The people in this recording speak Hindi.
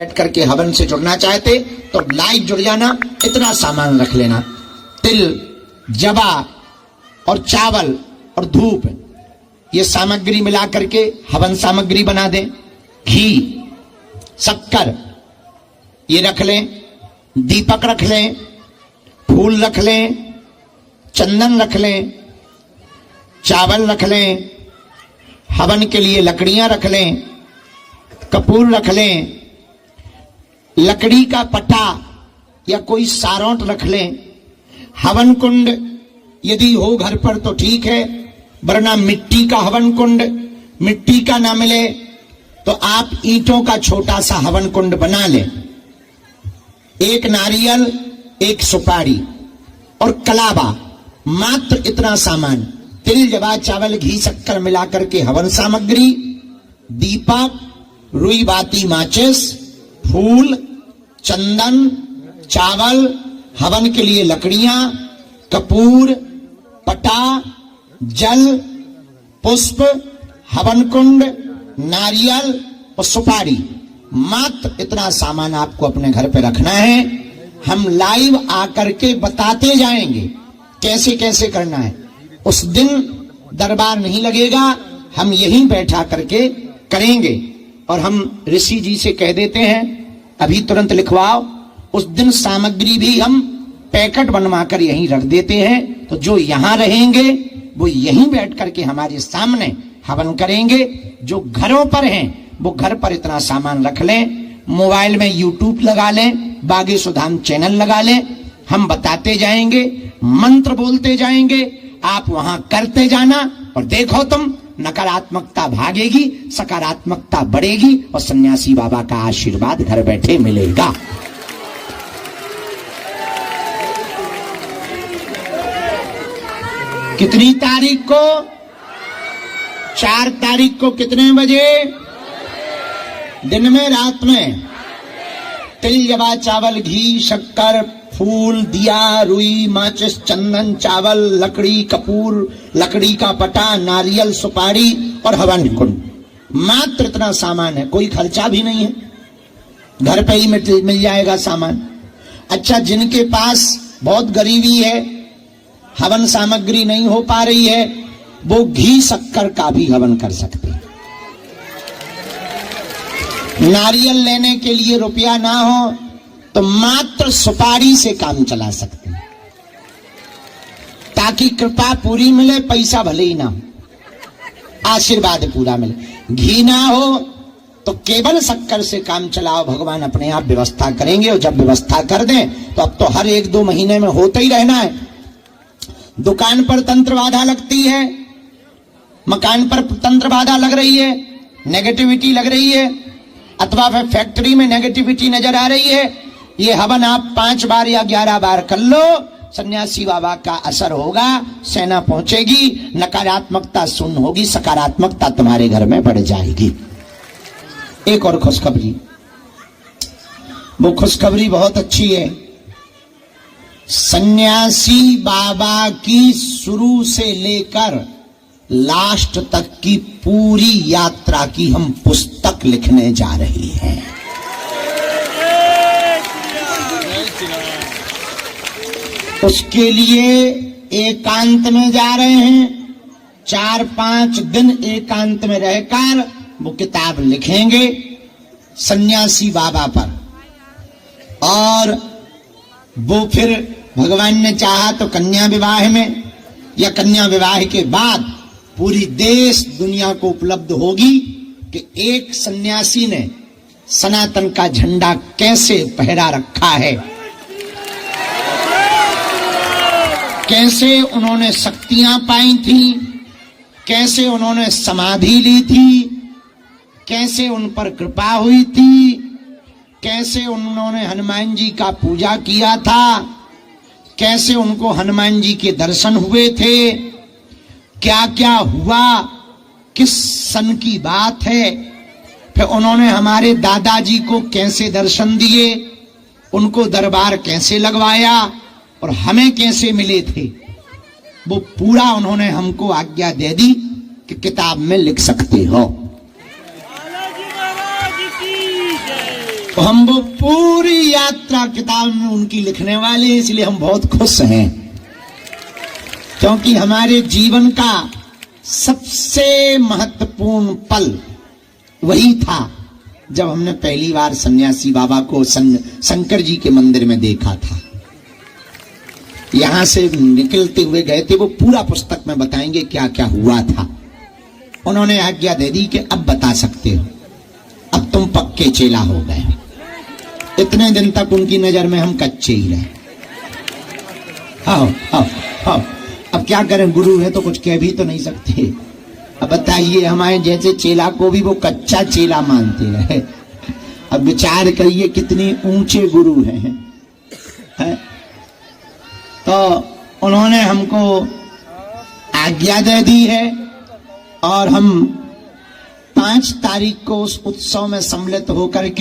बैठ करके हवन से जुड़ना चाहते तो लाइव जुड़ जाना। इतना सामान रख लेना, तिल, जवा और चावल और धूप, ये सामग्री मिला करके हवन सामग्री बना दें। घी, शक्कर ये रख लें, दीपक रख लें, फूल रख लें, चंदन रख लें, चावल रख लें, हवन के लिए लकड़ियां रख लें, कपूर रख लें, लकड़ी का पटा या कोई सारौंट रख लें। हवन कुंड यदि हो घर पर तो ठीक है, वरना मिट्टी का हवन कुंड, मिट्टी का ना मिले तो आप ईंटों का छोटा सा हवन कुंड बना लें। एक नारियल, एक सुपारी और कलावा, मात्र इतना सामान, तिल, जवा, चावल, घी, शक्कर मिलाकर के हवन सामग्री, दीपक, रुई बाती, माचिस, फूल, चंदन, चावल, हवन के लिए लकड़ियां, कपूर, पटा, जल, पुष्प, हवन कुंड, नारियल और सुपारी, मात्र इतना सामान आपको अपने घर पे रखना है। हम लाइव आकर के बताते जाएंगे कैसे कैसे करना है। उस दिन दरबार नहीं लगेगा, हम यहीं बैठा करके करेंगे। और हम ऋषि जी से कह देते हैं अभी तुरंत लिखवाओ। उस दिन सामग्री भी हम पैकेट बनवा कर यहीं रख देते हैं, तो जो यहां रहेंगे वो यहीं बैठ करके हमारे सामने हवन करेंगे। जो घरों पर हैं वो घर पर इतना सामान रख लें, मोबाइल में यूट्यूब लगा लें, बागेश्वर धाम चैनल लगा लें, हम बताते जाएंगे, मंत्र बोलते जाएंगे, आप वहां करते जाना और देखो तुम नकारात्मकता भागेगी, सकारात्मकता बढ़ेगी और सन्यासी बाबा का आशीर्वाद घर बैठे मिलेगा। कितनी तारीख को? 4 तारीख को। कितने बजे? दिन में, रात में? तिल, जवा, चावल, घी, शक्कर, फूल, दिया, रुई, माचिस, चंदन, चावल, लकड़ी, कपूर, लकड़ी का पटा, नारियल, सुपारी और हवन कुंड, मात्र इतना सामान है। कोई खर्चा भी नहीं है, घर पे ही मिल जाएगा सामान। अच्छा, जिनके पास बहुत गरीबी है, हवन सामग्री नहीं हो पा रही है, वो घी शक्कर का भी हवन कर सकते हैं। नारियल लेने के लिए रुपया ना हो तो मात्र सुपारी से काम चला सकते हैं, ताकि कृपा पूरी मिले, पैसा भले ही ना हो, आशीर्वाद पूरा मिले। घी ना हो तो केवल शक्कर से काम चलाओ, भगवान अपने आप व्यवस्था करेंगे। और जब व्यवस्था कर दें तो अब तो हर 1-2 महीने में होता ही रहना है। दुकान पर तंत्र बाधा लगती है, मकान पर तंत्र बाधा लग रही है, नेगेटिविटी लग रही है, अथवा फिर फैक्ट्री में नेगेटिविटी नजर आ रही है, ये हवन आप 5 बार या 11 बार कर लो, सन्यासी बाबा का असर होगा, सेना पहुंचेगी, नकारात्मकता शून्य होगी, सकारात्मकता तुम्हारे घर में बढ़ जाएगी। एक और खुशखबरी, वो खुशखबरी बहुत अच्छी है। सन्यासी बाबा की शुरू से लेकर लास्ट तक की पूरी यात्रा की हम पुस्तक लिखने जा रहे हैं। उसके लिए एकांत में जा रहे हैं, 4-5 दिन एकांत में रहकर वो किताब लिखेंगे सन्यासी बाबा पर। और वो फिर भगवान ने चाहा तो कन्या विवाह में या कन्या विवाह के बाद पूरी देश दुनिया को उपलब्ध होगी कि एक सन्यासी ने सनातन का झंडा कैसे फहरा रखा है, कैसे उन्होंने शक्तियां पाई थी, कैसे उन्होंने समाधि ली थी, कैसे उन पर कृपा हुई थी, कैसे उन्होंने हनुमान जी का पूजा किया था, कैसे उनको हनुमान जी के दर्शन हुए थे, क्या क्या हुआ, किस सन की बात है, फिर उन्होंने हमारे दादाजी को कैसे दर्शन दिए, उनको दरबार कैसे लगवाया और हमें कैसे मिले थे, वो पूरा उन्होंने हमको आज्ञा दे दी कि किताब में लिख सकते हो। तो हम वो पूरी यात्रा किताब में उनकी लिखने वाले हैं, इसलिए हम बहुत खुश हैं, क्योंकि हमारे जीवन का सबसे महत्वपूर्ण पल वही था जब हमने पहली बार सन्यासी बाबा को शंकर जी के मंदिर में देखा था। यहां से निकलते हुए गए थे, वो पूरा पुस्तक में बताएंगे क्या क्या हुआ था। उन्होंने आज्ञा दे दी कि अब बता सकते हो, अब तुम पक्के चेला हो गए। इतने दिन तक उनकी नजर में हम कच्चे ही रहे। आओ आओ आओ, अब क्या करें, गुरु है तो कुछ कह भी तो नहीं सकते। अब बताइए, हमारे जैसे चेला को भी वो कच्चा चेला मानते रहे। अब विचार करिए कितने ऊंचे गुरु हैं। तो उन्होंने हमको आज्ञा दे दी है और हम 5 तारीख को उस उत्सव में सम्मिलित होकर के